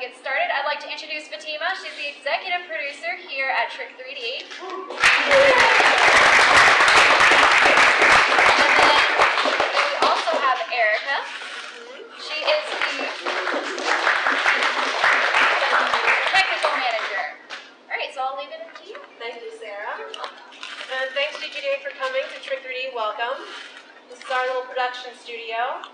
get started, I'd like to introduce Fatima. She's the executive producer here at Trick3D. And then we also have Erica. She is the technical manager. All right, so I'll leave it to you. Thank you, Sarah. And thanks GGDA for coming to Trick3D. Welcome. This is our little production studio.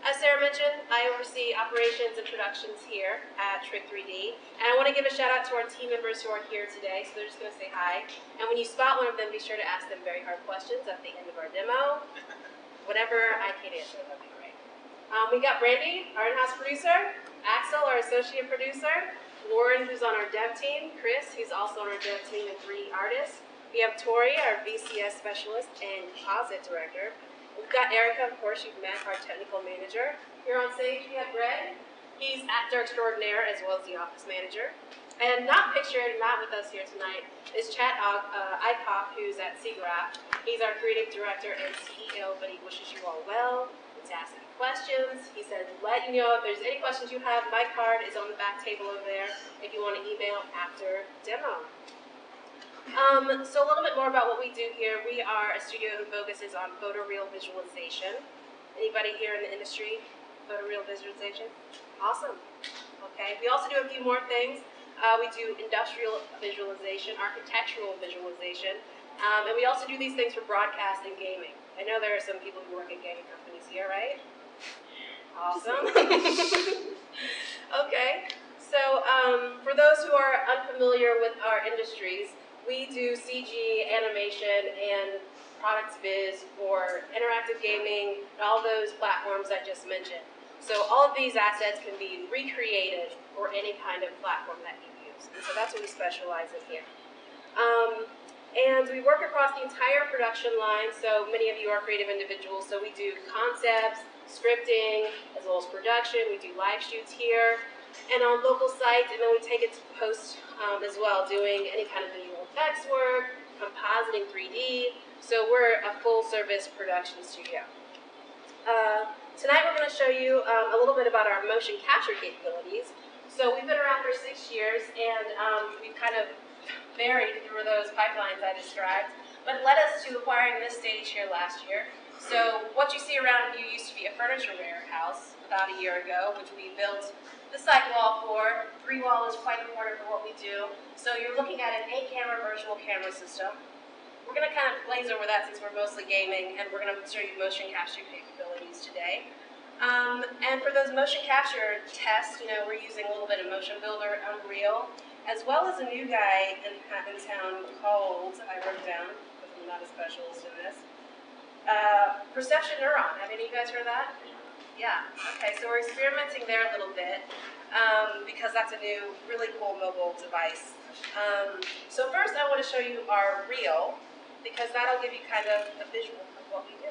As Sarah mentioned, I oversee operations and productions here at Trick3D. And I want to give a shout out to our team members who are here today, so they're just going to say hi. And when you spot one of them, be sure to ask them very hard questions at the end of our demo. Whatever I can't answer, that'd be great. We got Brandy, our in-house producer, Axel, our associate producer, Lauren, who's on our dev team, Chris, who's also on our dev team, and 3 artists. We have Tori, our VCS specialist and composite director. We've got Erica, of course, you've met, our technical manager. Here on stage, we have Greg. He's actor extraordinaire as well as the office manager. And not pictured, not with us here tonight, is Chad Eichhoff, who's at SIGGRAPH. He's our creative director and CEO, but he wishes you all well. He's asking questions. He said, let you know if there's any questions you have, my card is on the back table over there if you want to email after demo. So a little bit more about what we do here. We are a studio who focuses on photoreal visualization. Anybody here in the industry, photoreal visualization? Awesome. Okay. We also do a few more things. We do industrial visualization, architectural visualization, and we also do these things for broadcast and gaming. I know there are some people who work at gaming companies here, right? Awesome. Okay. So for those who are unfamiliar with our industries, we do CG, animation, and products biz for interactive gaming and all those platforms I just mentioned. So all of these assets can be recreated for any kind of platform that you use. And so that's what we specialize in here. And we work across the entire production line, so many of you are creative individuals, so we do concepts, scripting, as well as production. We do live shoots here and on local sites, and then we take it to post as well, doing any kind of visual effects work, compositing 3D. So we're a full-service production studio. Tonight we're going to show you a little bit about our motion capture capabilities. So we've been around for 6 years, and we've kind of varied through those pipelines I described, but led us to acquiring this stage here last year. So what you see around you used to be a furniture warehouse about a year ago, which we built the site wall for. 3-wall is quite important for what we do. So you're looking at an 8-camera virtual camera system. We're going to kind of glaze over that since we're mostly gaming, and we're going to show you motion capture capabilities today. And for those motion capture tests, we're using a little bit of Motion Builder, Unreal, as well as a new guy in town called, I wrote down, because I'm not a specialist in this, Perception Neuron. Have any of you guys heard of that? Yeah. Okay, so we're experimenting there a little bit because that's a new, really cool mobile device. So first I want to show you our reel, because that'll give you kind of a visual of what we do.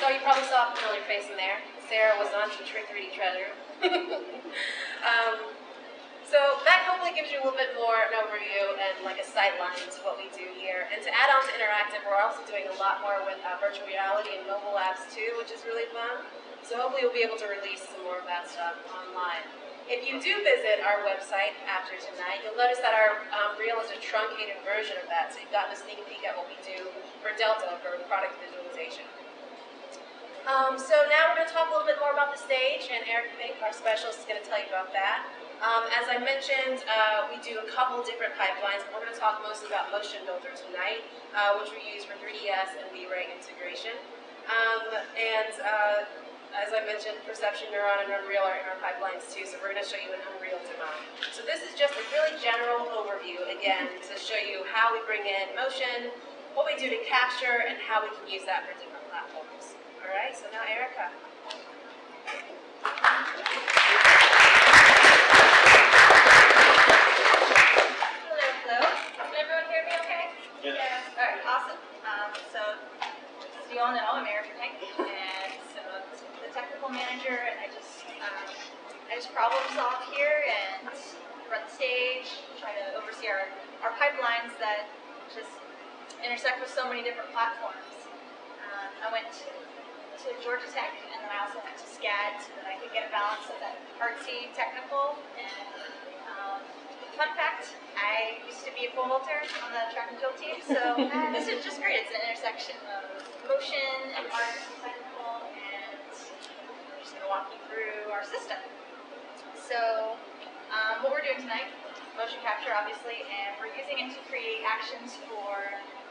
So you probably saw a familiar face in there. Sarah was on to Trick3D Treasure. So that hopefully gives you a little bit more an overview and like a sight line to what we do here. And to add on to interactive, we're also doing a lot more with virtual reality and mobile apps too, which is really fun. So hopefully we'll be able to release some more of that stuff online. If you do visit our website after tonight, you'll notice that our reel is a truncated version of that. So you've gotten a sneak peek at what we do for Delta, for product visualization. So now we're going to talk a little bit more about the stage, and Eric Fink, our specialist, is going to tell you about that. As I mentioned, we do a couple different pipelines. We're going to talk mostly about Motion Builder tonight, which we use for 3DS and V-Ray integration. As I mentioned, Perception Neuron and Unreal are in our pipelines too, so we're going to show you an Unreal demo. So this is just a really general overview, again, to show you how we bring in motion, what we do to capture, and how we can use that for different platforms. All right, so now Erica. Hello. Can everyone hear me okay? Yeah. All right, awesome. So as you all know, I'm Erica Fink, and so the technical manager, and I just problem solve here and run the stage, try to oversee our pipelines that just intersect with so many different platforms. I went to Georgia Tech, and then I also went to SCAD so that I could get a balance of that artsy, technical, and fun fact, I used to be a pole vaulter on the track and field team, so this is just great. It's an intersection of motion and art and technical, and I'm just going to walk you through our system. So what we're doing tonight, motion capture obviously, and we're using it to create actions for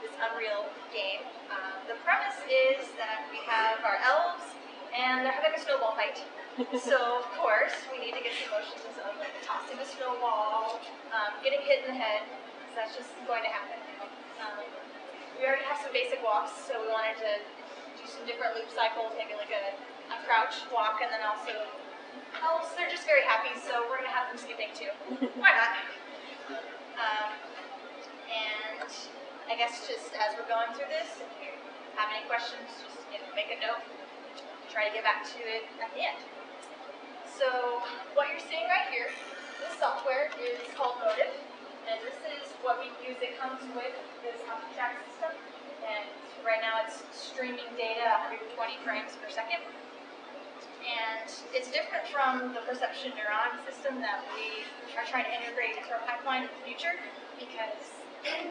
this Unreal game. The premise is that we have our elves, and they're having a snowball fight. So, of course, we need to get some motions of like tossing a snowball, getting hit in the head, because that's just going to happen. We already have some basic walks, so we wanted to do some different loop cycles, maybe like a crouch walk, and then also elves, they're just very happy, so we're going to have them skipping too. Why not? And I guess just as we're going through this, if you have any questions, just make a note. Try to get back to it at the end. So what you're seeing right here, this software is called Mocap, and this is what we use. It comes with this multi-track system, and right now it's streaming data 120 frames per second. And it's different from the perception neuron system that we are trying to integrate into our pipeline in the future, because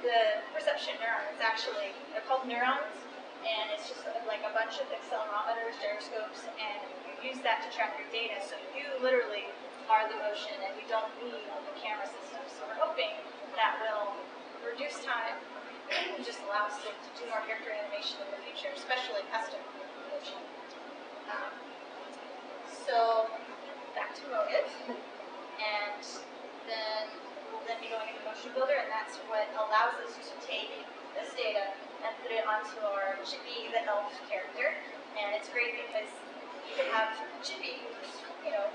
the perception neuron is actually, they're called neurons, and it's just like a bunch of accelerometers, gyroscopes, and you use that to track your data. So you literally are the motion, and you don't need the camera system. So we're hoping that will reduce time and just allow us to do more character animation in the future, especially custom motion. So back to Mocap, and then we'll be going into Motion Builder, and that's what allows us to take this data and put it onto our Chippy, the elf character. And it's great because you can have Chippy, who's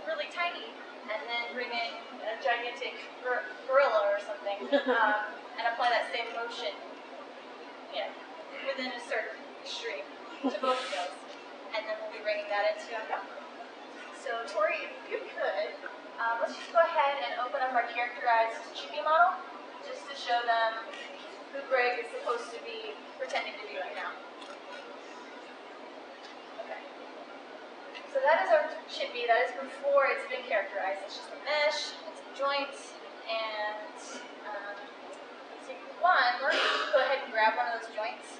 really tiny, and then bring in a gigantic gorilla or something, and apply that same motion, within a certain extreme to both of those. And then we'll be bringing that into So Tori, if you could, let's just go ahead and open up our characterized Chippy model, just to show them who Greg is supposed to be pretending to be right now. Okay. So that is our Chippy. That is before it's been characterized. It's just a mesh, it's a joint, and let's see, we're going to go ahead and grab one of those joints.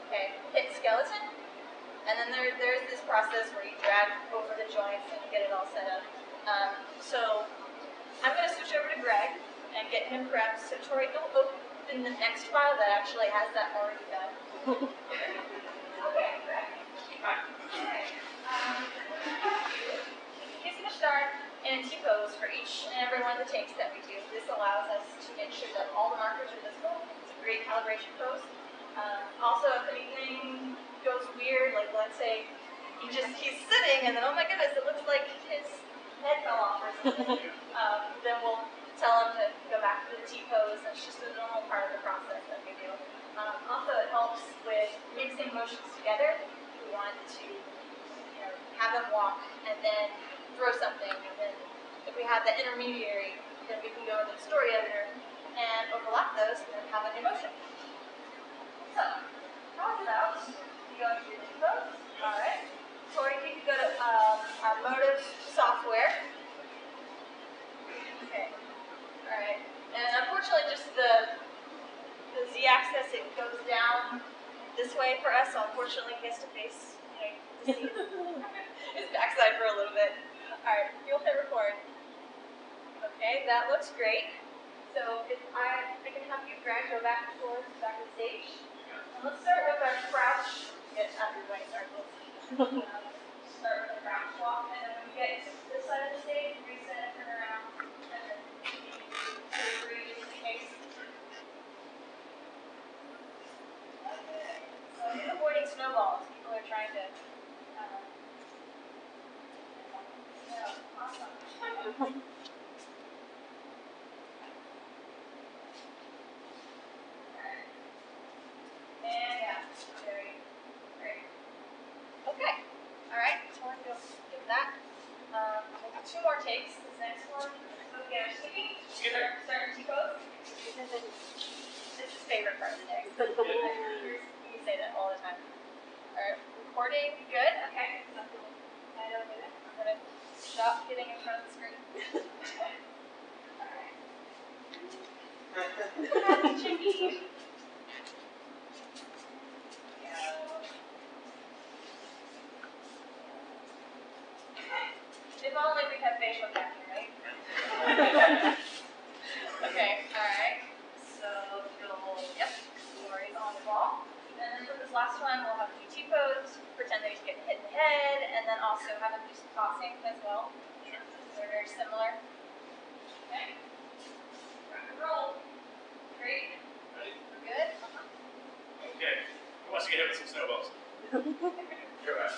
Okay, hit skeleton, and then there's this process where you drag over the joints and get it all set up. So I'm going to switch over to Greg and get him prepped. So Tori, go open the next file that actually has that already done. Okay, Greg. Alright. He's going to start in a T-pose for each and every one of the takes that we do. This allows us to make sure that all the markers are visible. It's a great calibration pose. Also, if anything goes weird, like let's say he's sitting and then, oh my goodness, it looks like his head fell off or something, then we'll tell him to go back to the T-pose. That's just a normal part of the process that we do. Also, it helps with mixing motions together. We want to have him walk and then throw something, and then if we have the intermediary, then we can go into the story editor and overlap those and then have a new motion. So, pause it out. You go into your T-pose. Alright. Tori, you can go to our motive software. Okay. Alright. And unfortunately, just the Z-axis, it goes down this way for us, so unfortunately he has to face, to see his backside for a little bit. Alright, you'll hit record. Okay, that looks great. So if I can have you, Greg, go back towards the back of the stage. And let's start with our crouch. Get out your right circles. Start with a crouch walk, and then when we get to this side of the stage, reset, turn around, and then 2, 3, just in case. Okay. So he's avoiding snowballs. People are trying to. Awesome. And yeah, very great. Okay. Alright, so we're going to give that. We'll do 2 more takes. This next one, so get our sticky. Start T-pose. This is all the time. Alright, recording, good? Okay. I don't do it. I'm gonna stop getting in front of the screen. Alright. Chicky. If only we had facial capture, right? Okay, alright. So you'll, yep, stories on the ball. And then for this last one, we'll have a few T-pose, pretend they're getting hit in the head, and then also have them do some tossing as well. They're very similar. Okay. Rock and roll. Great. Ready? We're good? Okay. Who wants to get hit with some snowballs? Go ahead.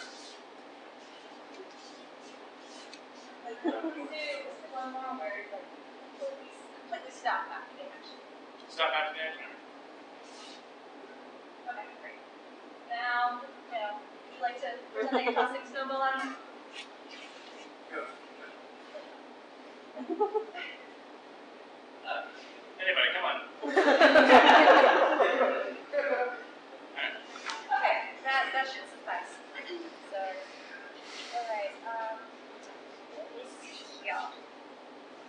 This is one more where like completely stop after damage. Stop after damage. Okay, great. Now, would you like to pretend that you're tossing a snowball at him? Go. Anybody, come on. Alright. Okay, that should suffice. So, alright, yeah.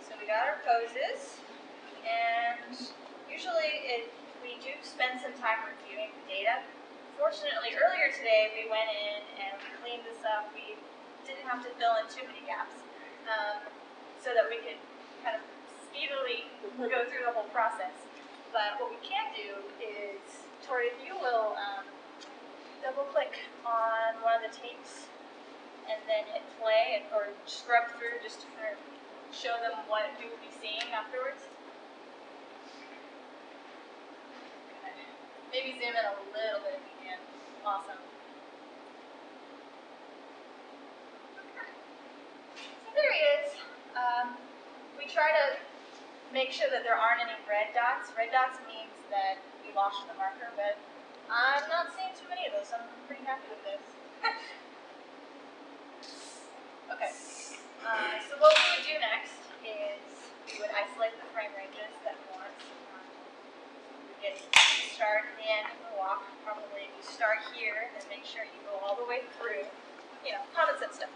So we got our poses, and usually we do spend some time reviewing the data. Fortunately, earlier today we went in and we cleaned this up. We didn't have to fill in too many gaps, so that we could kind of speedily go through the whole process. But what we can do is, Tori, if you will double click on one of the tapes and then hit play or scrub through just to kind of show them what we will be seeing afterwards. Okay. Maybe zoom in a little bit if you can. Awesome. So there he is. We try to make sure that there aren't any red dots. Red dots means that we lost the marker, but I'm not seeing too many of those, so I'm pretty happy with this. Okay. So what we would do next is we would isolate the frame ranges that we want. We get the start and the end of the walk. Probably you start here and make sure you go all the way through. Common sense stuff.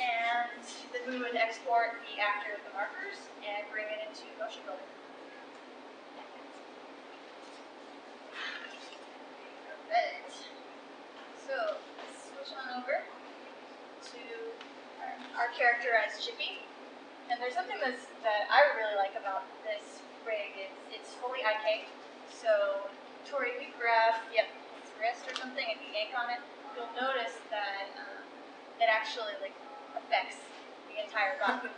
And then we would export the actor of the markers and bring it into motion builder. Perfect. So switch on over to our character as Chippy. And there's something that I really like about this rig. It's fully IK. So Tori, if you grab his wrist or something and you yank on it, you'll notice that it actually affects the entire body.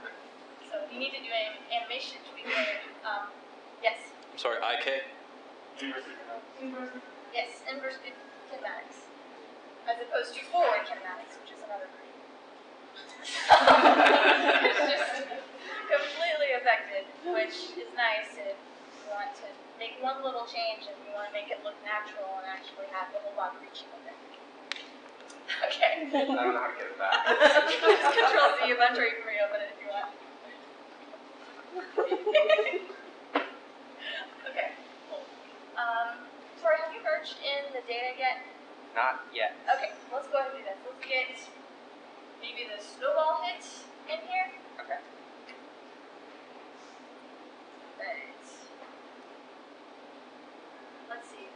So if you need to do an animation to be good, yes. I'm sorry, IK? Yes, inverse kinematics. As opposed to forward kinematics, which is another group. It's just completely affected, which is nice if you want to make one little change and you want to make it look natural and actually have the whole body reaching with it. Okay. I don't know how to get it back. Just Control Z, eventually you can reopen it if you want. Okay, cool. Tori, have you merged in the data yet? Not yet. Okay, let's go ahead and do this. Let's get maybe the snowball hit in here. Okay. Right. Let's see.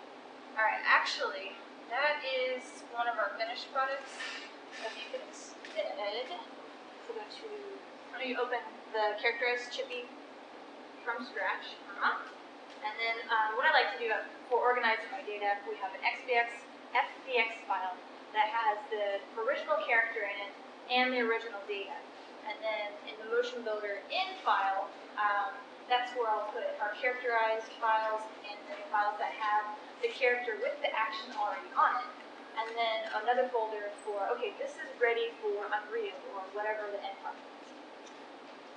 Alright, actually, that is one of our finished products. If you can edit. So go to, why don't you open the character as Chippy from scratch. And then what I like to do for organizing my data, we have an FBX file that has the original character in it and the original data. And then in the motion builder in file, that's where I'll put our characterized files and the files that have the character with the action already on it. And then another folder for, okay, this is ready for Unreal or whatever the end part is.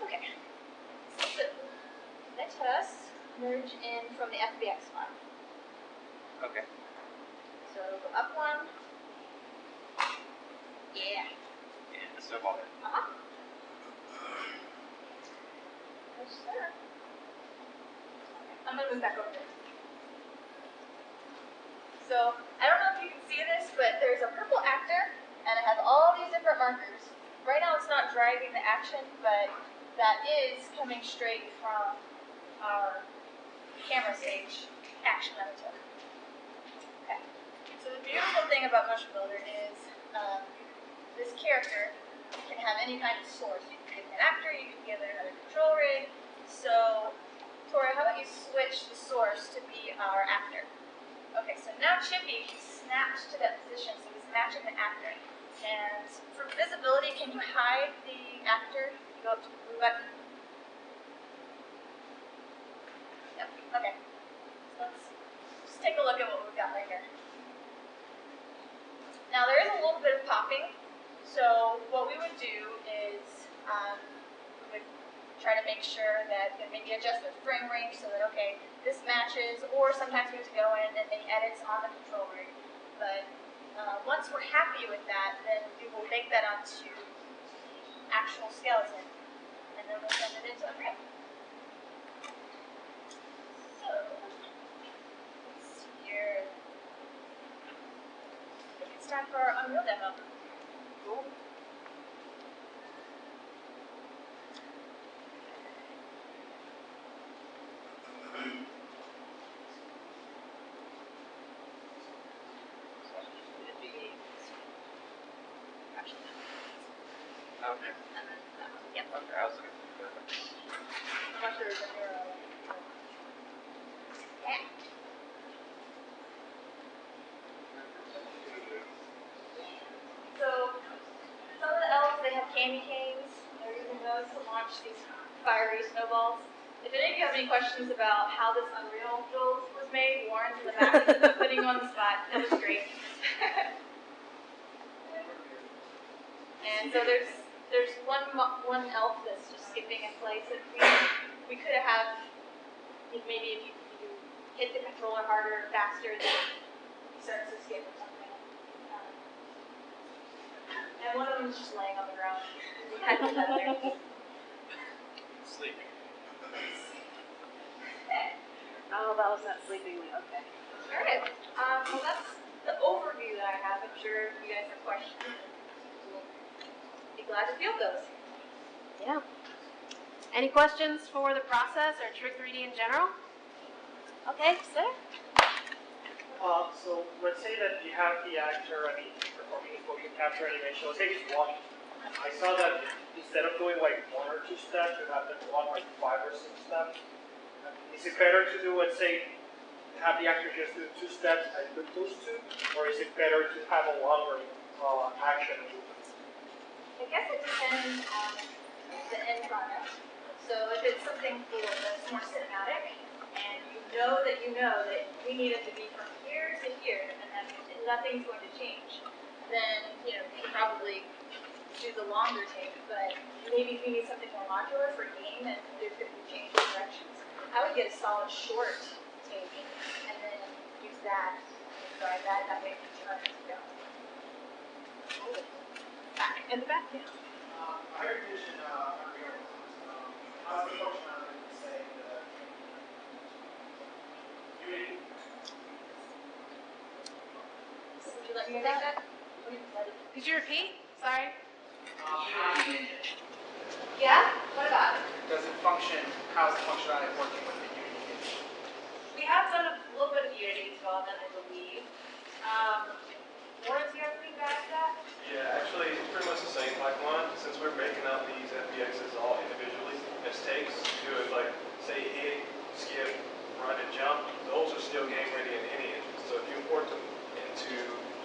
Okay. So let us merge in from the FBX file. Okay. So go up one. Yeah. And snowball it. Yes, sir. I'm gonna move back over there. So I don't know if you can see this, but there's a purple actor, and it has all these different markers. Right now it's not driving the action, but that is coming straight from our camera stage action that we took. Okay. So the beautiful thing about Motion Builder is this character can have any kind of source. You can give it an actor, you can give it another control rig. So, Tori, how about you switch the source to be our actor? Okay, so now Chippy snapped to that position, so he's matching the actor. And for visibility, can you hide the actor? You go up to the blue button. Yep, okay. So let's just take a look at what we've got right here. Now there is a little bit of popping, so what we would do is we would try to make sure that maybe adjust the frame range so that, okay, this matches, or sometimes we have to go in and make edits on the control rig. But once we're happy with that, then we will make that onto the actual skeleton, and then we'll send it into the frame. So, let's see here. I think it's time for our Unreal demo. Cool. Okay. And then that one. Yep. Okay, I was looking for Unless there's a mirror. Yeah. So, some of the elves, they have candy canes. They're using those to launch these fiery snowballs. If any of you have any questions about how this Unreal build was made, Warren's in the back putting you on the spot. That was great. And so there's one elf that's just skipping in place. And we could have maybe if you hit the controller harder or faster, then he starts to skip or something. And one of them is just laying on the ground. He had to have there. Sleeping. Oh, that was not sleeping. Okay. All right. Well, that's the overview that I have. I'm sure you guys have questions. We'll be glad to field those. Yeah. Any questions for the process or Trick3D in general? Okay, sir. So let's say that you have the actor, performing his motion capture animation. Let's say he's walking. I saw that instead of doing like 1 or 2 steps, you have them walk like 5 or 6 steps. Is it better to do, let's say, have the actor just do 2 steps and put those 2, or is it better to have a longer action? I guess it depends on the end product. So if it's something cool that's more cinematic, and you know that we need it to be from here to here, and that nothing's going to change, then you could probably do the longer take. But maybe if you need something more modular for game, and there could be change in directions, I would get a solid short take, and then use that and drive that. That way you can turn it down. Back in the back, yeah. I heard you mention Unreal. How's the functionality, say, Unity? Would you like me to take that? Could you repeat? Sorry. Unity. Yeah? What about it? Does it function? How's the functionality working with the Unity? We have done a little bit of Unity development, I believe. Warren, do you have anything to add to that? Yeah, actually, it's pretty much the same pipeline. Since we're breaking out these FBXs all individually as takes, do it like, say, hit, skip, run, and jump. Those are still game ready in any engine. So if you import them into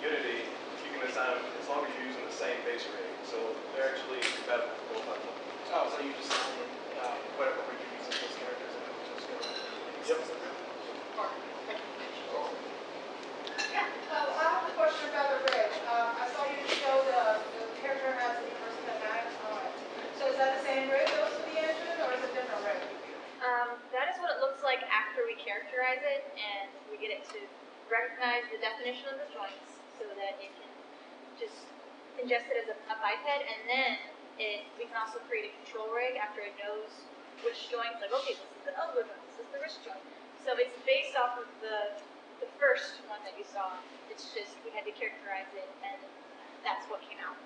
Unity, you can assign them as long as you're using the same base rate. So they're actually compatible with both platforms. Oh, so you just whatever we're using those characters and then we just go. Yep. Yeah, I have a question about the rig. I saw you show the character has the first mags on it. So is that the same rig goes to the engine, or is it a different rig? That is what it looks like after we characterize it, and we get it to recognize the definition of the joints so that it can just ingest it as a biped, and then we can also create a control rig after it knows which joints, like, okay, this is the elbow joint, this is the wrist joint. So it's based off of the the first one that you saw, it's just we had to characterize it, and that's what came out.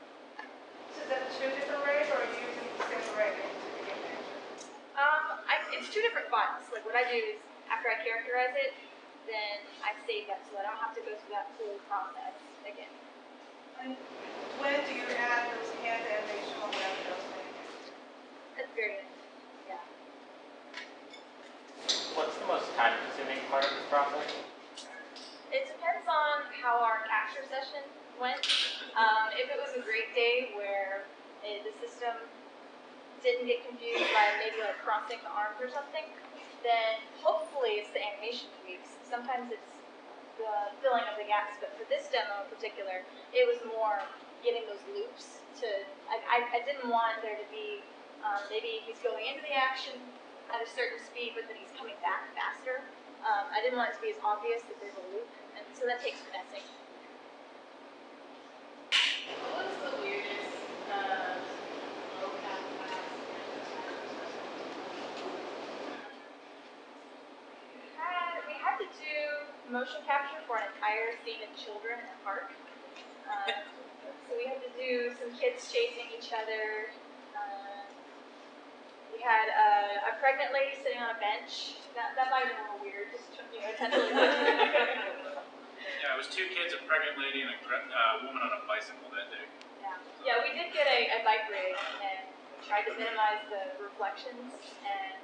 So is that two different arrays, or are you using the same array to begin the engine? It's two different files. Like what I do is after I characterize it, then I save that so I don't have to go through that whole process again. And when do you add those hand animation or whatever those things? At the very end. Yeah. What's the most time-consuming part of this process? It depends on how our capture session went. If it was a great day where the system didn't get confused by maybe like crossing the arms or something, then hopefully it's the animation tweaks. Sometimes it's the filling of the gaps, but for this demo in particular, it was more getting those loops to, I didn't want there to be, maybe he's going into the action at a certain speed, but then he's coming back faster. I didn't want it to be as obvious that there's a loop, and so that takes finessing. What was the weirdest mocap class? We had to do motion capture for an entire scene of children in a park. So we had to do some kids chasing each other. We had a pregnant lady sitting on a bench. That might have been a little weird, just intentionally. Yeah, it was 2 kids, a pregnant lady, and a woman on a bicycle that day. Yeah, we did get a bike rig and tried to minimize the reflections and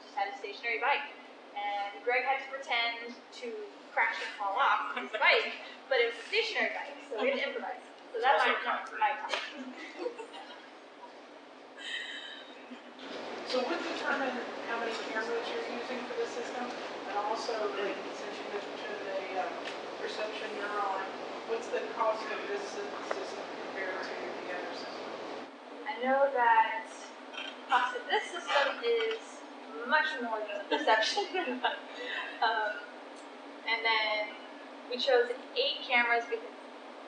just had a stationary bike. And Greg had to pretend to crash and fall off his bike, but it was a stationary bike, so we had to improvise. So that Also might not concrete. So what determine how many cameras you're using for the system? And also, like, since you mentioned a perception neuron, what's the cost of this system compared to the other system? I know that the cost of this system is much more than the perception. And then we chose 8 cameras because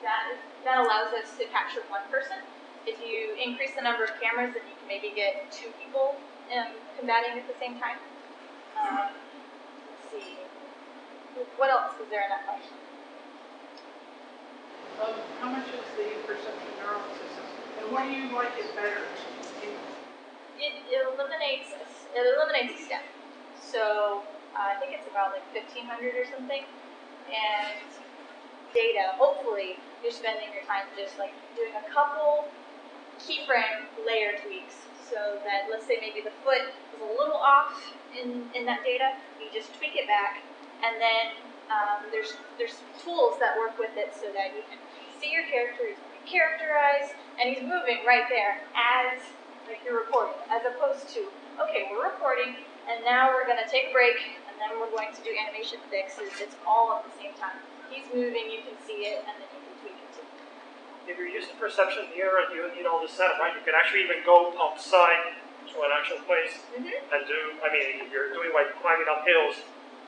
that allows us to capture 1 person. If you increase the number of cameras, then you can maybe get 2 people combating at the same time. Let's see. What else was there in that question? How much is the perception neuron system? And why do you like it better? It eliminates a step. So I think it's about like 1,500 or something. And data, hopefully you're spending your time just like doing a couple keyframe layer tweaks so that, let's say maybe the foot is a little off in that data, you just tweak it back, and then there's tools that work with it so that you can see your character, he's characterized, and he's moving right there as like you're recording, as opposed to, okay, we're recording, and now we're going to take a break, and then we're going to do animation fixes. It's all at the same time. He's moving, you can see it, and then you can tweak it too. If you're using perception here and you need all this setup, right, you can actually even go outside to an actual place and do, I mean, if you're doing like climbing up hills,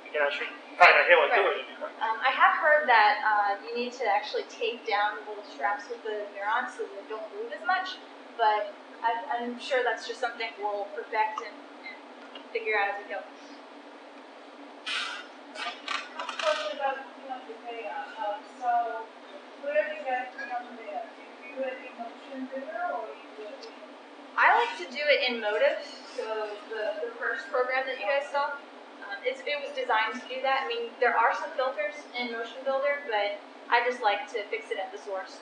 you can actually climb a hill and do it. I have heard that you need to actually take down the little straps with the neurons so they don't move as much, but I'm sure that's just something we'll perfect and figure out as we go. Question about picking up the data. So where do you guys pick up the data? Do you do it in motion builder or you do it in? I like to do it in Motive, so the first program that you guys saw, it was designed to do that. I mean, there are some filters in Motion Builder, but I just like to fix it at the source.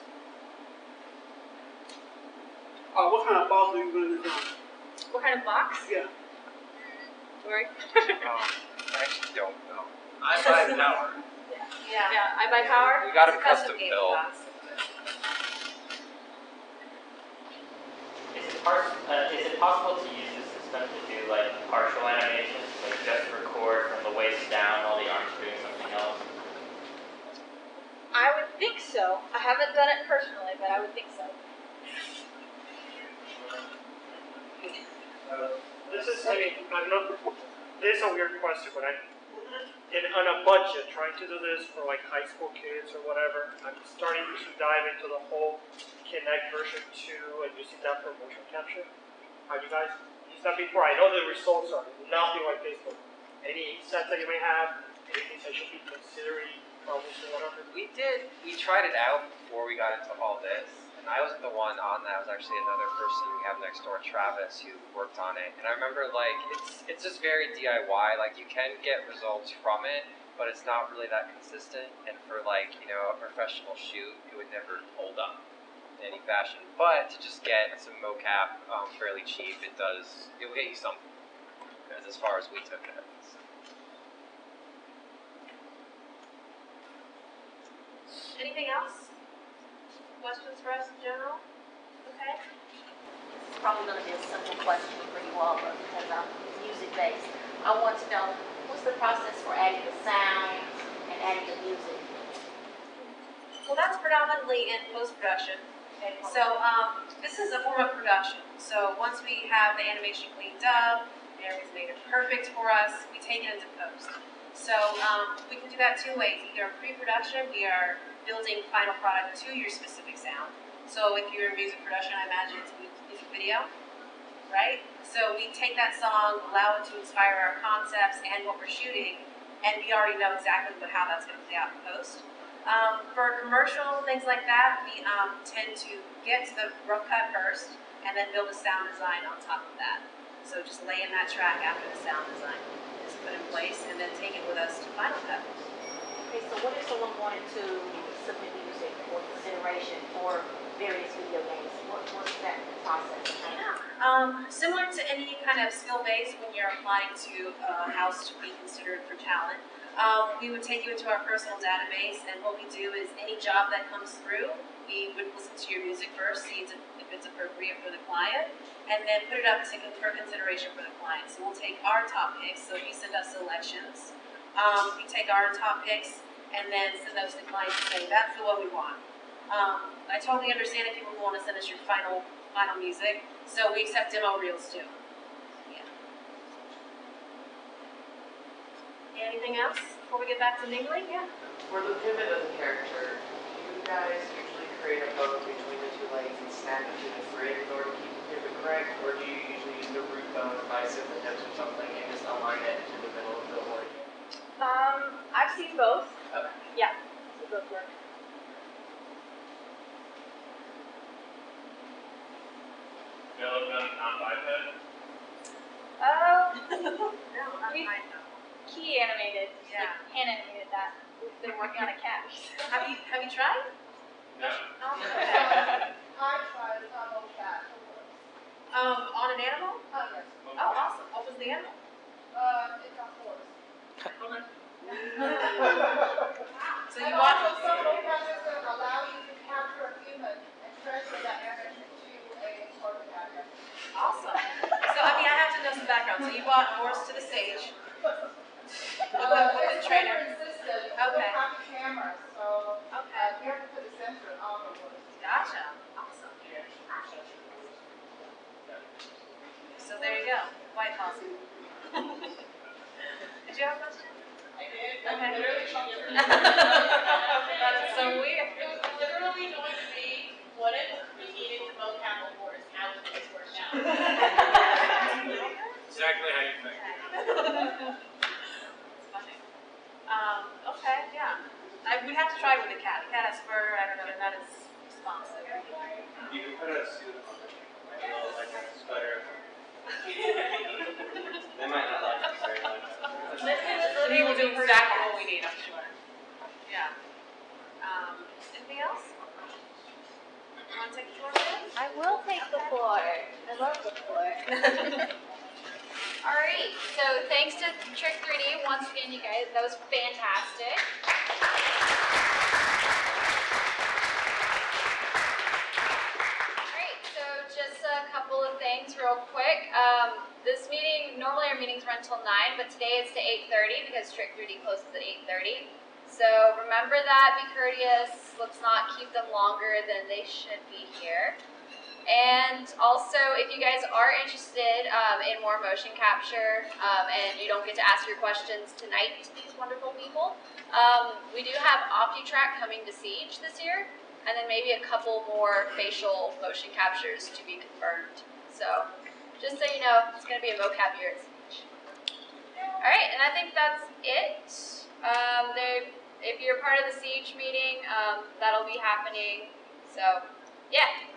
What kind of box are you going to do? What kind of box? Yeah. Sorry. I actually don't know. I buy power. Yeah, I buy power. We got a custom build. Is it possible to use the system to do like partial animations, like just record from the waist down while the arms are doing something else? I would think so. I haven't done it personally, but I would think so. This is, I mean, I don't know, this is a weird question, but on a budget, trying to do this for like high school kids or whatever, I'm starting to dive into the whole Kinect version 2 and using that for motion capture. Have you guys used that before? I know the results are nothing like this, but any sets that you may have, anything I should be considering publishing on it? We did. We tried it out before we got into all this, and I wasn't the one on that. It was actually another person we have next door, Travis, who worked on it. And I remember like it's just very DIY. Like you can get results from it, but it's not really that consistent. And for like a professional shoot, it would never hold up in any fashion. But to just get some mocap fairly cheap, it will get you something. As far as we took it. Anything else? Questions for us in general? Okay. This is probably going to be a simple question for you all, but because I'm music-based, I want to know what's the process for adding the sounds and adding the music? Well, that's predominantly in post-production. So this is a form of production. So once we have the animation cleaned up, everything's made it perfect for us, we take it into post. So we can do that two ways. Either pre-production, we are building final product to your specific sound. So if you're in music production, I imagine it's music video, right? So we take that song, allow it to inspire our concepts and what we're shooting, and we already know exactly how that's going to play out in post. For commercial things like that, we tend to get to the rough cut first, and then build a sound design on top of that. So just lay in that track after the sound design is put in place, and then take it with us to final cut. Okay, so what if someone wanted to submit music for consideration for various video games? What's that process? Similar to any kind of skill base when you're applying to a house to be considered for talent, we would take you into our personal database, and what we do is any job that comes through, we would listen to your music first, see if it's appropriate for the client, and then put it up for consideration for the client. So we'll take our top picks, so if you send us selections, we take our top picks and then send those to the client and say, that's the one we want. I totally understand if people want to send us your final music, so we accept demo reels too. Yeah. Anything else before we get back to mingling? Yeah. For the pivot of the character, do you guys usually create a bone between the two legs and snap it to the thread in order to keep the pivot correct, or do you usually use the root bone, bicep, the hips, or something, and just align it to the middle of the leg? I've seen both. Okay. Yeah, so both work. Philip on biped? No, not We've mine though. key animated, Yeah. like hand animated that. We've been working on a cat. Have you tried? No. Oh, okay. I tried, it's not Mocap, it works. On an animal? Oh, yes. Oh, awesome. What was the animal? It's a horse. Okay. So And you want? also some Mocaps that allow you to capture a human and transfer that image to a portrait actor. Awesome. So I have to know some background. So you brought horse to the stage. With the trainer. It's a system, it's Okay. a copy camera, so Okay. you have to put a sensor on the horse. Gotcha. Awesome. So there you go. Quite awesome. Did you have a question? I did. Okay. Literally, That is so weird. It was literally going to be, what if we needed to mocap a horse? How would this work out? Exactly how you think. It's funny. Okay, yeah. We'd have to try with a cat. The cat has fur. I don't know if that is responsive. You can put a suit on it, like a sweater. They might not like it very much. They will do exactly what we need, I'm sure. Yeah. Anything else? You want to take the floor, Jen? I will take the floor. I love the floor. All right, so thanks to Trick3D once again, you guys. That was fantastic. All right, so just a couple of things real quick. This meeting, normally our meetings run till 9, but today it's to 8:30 because Trick3D closes at 8:30. So remember that, be courteous. Let's not keep them longer than they should be here. And also, if you guys are interested in more motion capture and you don't get to ask your questions tonight to these wonderful people, we do have OptiTrack coming to Siege this year, and then maybe a couple more facial motion captures to be confirmed. So, just so you know, it's going to be a mocap year at Siege. All right, and I think that's it. If you're part of the Siege meeting, that'll be happening. So, yeah.